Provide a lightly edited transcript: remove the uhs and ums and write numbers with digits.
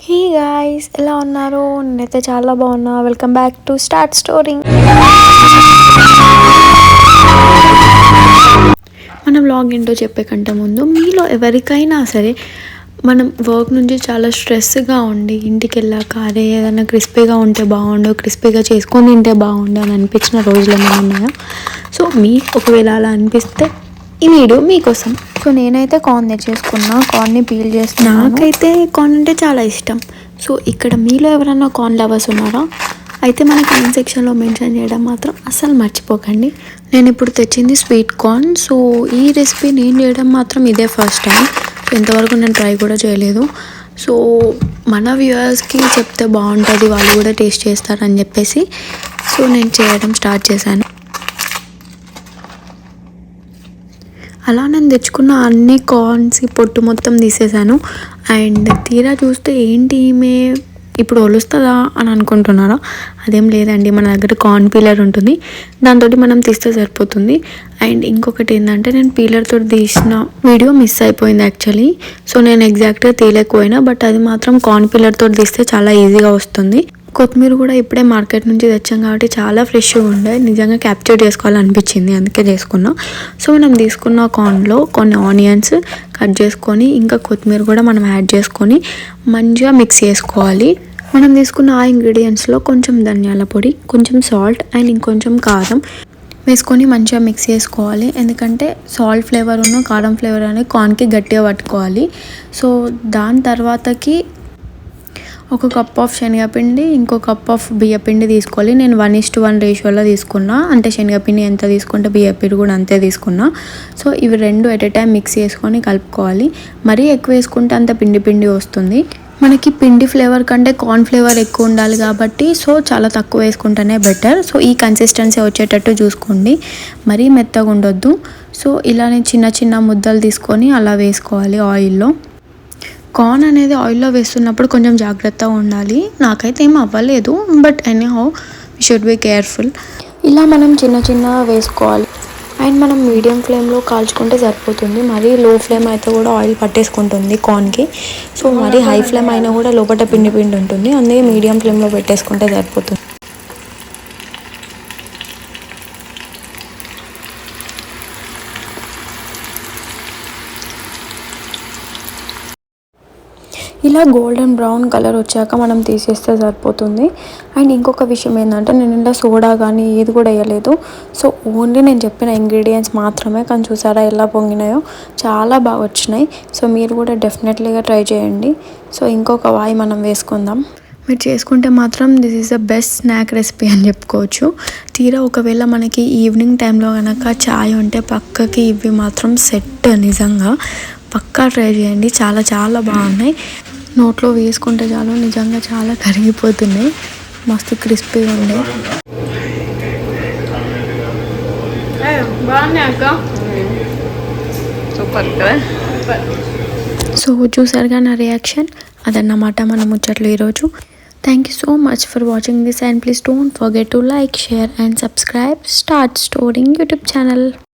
Hey guys, ఎలా ఉన్నారు? నేనైతే చాలా బాగున్నా. Welcome back to start story. మన వ్లాగ్ ఏంటో చెప్పే కంటే ముందు మీలో ఎవరికైనా సరే మనం వర్క్ నుంచి చాలా స్ట్రెస్గా ఉండి ఇంటికి వెళ్ళాక అరే ఏదైనా క్రిస్పీగా ఉంటే బాగుండు, క్రిస్పీగా చేసుకొని తింటే బాగుండు అని అనిపించిన రోజులు ఏమైనా ఉన్నాయా? సో మీకు ఒకవేళ అలా అనిపిస్తే ఈ వీడియో మీకోసం. సో నేనైతే కార్న్ తెచ్చేసుకున్నా, కార్న్ని పీల్ చేస్తున్నా. నాకైతే కార్న్ అంటే చాలా ఇష్టం. సో ఇక్కడ మీలో ఎవరన్నా కార్న్ లవర్స్ ఉన్నారా? అయితే మన కామెంట్ సెక్షన్లో మెన్షన్ చేయడం మాత్రం అస్సలు మర్చిపోకండి. నేను ఇప్పుడు తెచ్చింది స్వీట్ కార్న్. సో ఈ రెసిపీ నేను చేయడం మాత్రం ఇదే ఫస్ట్ టైం. ఇంతవరకు నేను ట్రై కూడా చేయలేదు. సో మన వ్యూవర్స్కి చెప్తే బాగుంటుంది, వాళ్ళు కూడా టేస్ట్ చేస్తారని చెప్పేసి సో నేను చేయడం స్టార్ట్ చేశాను. అలా నేను తెచ్చుకున్న అన్ని కార్న్స్ పొట్టు మొత్తం తీసేసాను. అండ్ తీరా చూస్తే ఏంటి ఈమె ఇప్పుడు ఒలుస్తుందా అని అనుకుంటున్నారా? అదేం లేదండి, మన దగ్గర కార్న్ పీలర్ ఉంటుంది, దాంతో మనం తీస్తే సరిపోతుంది. అండ్ ఇంకొకటి ఏంటంటే నేను పీలర్తో తీసిన వీడియో మిస్ అయిపోయింది యాక్చువల్లీ. సో నేను ఎగ్జాక్ట్గా తీయలేకపోయినా, బట్ అది మాత్రం కార్న్ పీలర్తో తీస్తే చాలా ఈజీగా వస్తుంది. కొత్తిమీర కూడా ఇప్పుడే మార్కెట్ నుంచి తెచ్చాం కాబట్టి చాలా ఫ్రెష్గా ఉండే, నిజంగా క్యాప్చర్ చేసుకోవాలనిపించింది, అందుకే చేసుకున్నాం. సో మనం తీసుకున్న కార్న్లో కొన్ని ఆనియన్స్ కట్ చేసుకొని ఇంకా కొత్తిమీర కూడా మనం యాడ్ చేసుకొని మంచిగా మిక్స్ చేసుకోవాలి. మనం తీసుకున్న ఆ ఇంగ్రీడియంట్స్లో కొంచెం ధనియాల పొడి, కొంచెం సాల్ట్ అండ్ ఇంకొంచెం కారం వేసుకొని మంచిగా మిక్స్ చేసుకోవాలి. ఎందుకంటే సాల్ట్ ఫ్లేవర్ ఉన్న కారం ఫ్లేవర్ అనేది కార్న్కి గట్టిగా పట్టుకోవాలి. సో దాని తర్వాతకి ఒక కప్ ఆఫ్ శనగపిండి, ఇంకో కప్ ఆఫ్ బియ్యపిండి తీసుకోవాలి. నేను 1:1 రేషియోలో తీసుకున్నా, అంటే శనగపిండి ఎంత తీసుకుంటే బియ్యపిండి కూడా అంతే తీసుకున్నా. సో ఇవి రెండు ఎట్ ఏ టైం మిక్స్ చేసుకొని కలుపుకోవాలి. మరీ ఎక్కువ వేసుకుంటే అంత పిండి పిండి వస్తుంది. మనకి పిండి ఫ్లేవర్ కంటే కార్న్ ఫ్లేవర్ ఎక్కువ ఉండాలి కాబట్టి సో చాలా తక్కువ వేసుకుంటేనే బెటర్. సో ఈ కన్సిస్టెన్సీ వచ్చేటట్టు చూసుకోండి, మరీ మెత్తగా ఉండొద్దు. సో ఇలానే చిన్న చిన్న ముద్దలు తీసుకొని అలా వేసుకోవాలి ఆయిల్లో. కార్న్ అనేది ఆయిల్లో వేస్తున్నప్పుడు కొంచెం జాగ్రత్తగా ఉండాలి. నాకైతే ఏం అవ్వలేదు, but anyhow we should be careful. ఇలా మనం చిన్న చిన్న వేసుకోవాలి. అండ్ మనం మీడియం ఫ్లేమ్లో కాల్చుకుంటే సరిపోతుంది. మరీ లో ఫ్లేమ్ అయితే కూడా ఆయిల్ పట్టేసుకుంటుంది కార్న్కి. సో మరీ హై ఫ్లేమ్ అయినా కూడా లోపల పిండి పిండి ఉంటుంది, అందుకే మీడియం ఫ్లేమ్లో పెట్టేసుకుంటే సరిపోతుంది. ఇలా గోల్డెన్ బ్రౌన్ కలర్ వచ్చాక మనం తీసేస్తే సరిపోతుంది. అండ్ ఇంకొక విషయం ఏంటంటే నేను ఇలా సోడా కానీ ఏది కూడా వేయలేదు. సో ఓన్లీ నేను చెప్పిన ఇంగ్రీడియంట్స్ మాత్రమే, కానీ చూసారా ఎలా పొంగినాయో, చాలా బాగా వచ్చినాయి. సో మీరు కూడా డెఫినెట్లీగా ట్రై చేయండి. సో ఇంకొక వాయి మనం వేసుకుందాం. మీరు చేసుకుంటే మాత్రం this is the best snack recipe అని చెప్పుకోవచ్చు. తీరా ఒకవేళ మనకి ఈవినింగ్ టైంలో కనుక చాయ్ ఉంటే పక్కకి ఇవి మాత్రం సెట్. నిజంగా పక్కా ట్రై చేయండి, చాలా చాలా బాగున్నాయి. నోట్లో వేసుకుంటే చాలు నిజంగా చాలా కరిగిపోతున్నాయి, మస్తు క్రిస్పీగా ఉండే. సో చూసారుగా నా రియాక్షన్, అదన్నమాట మన ముచ్చట్లు ఈరోజు. Thank you so much for watching this and please don't forget to like, share and subscribe start story YouTube channel.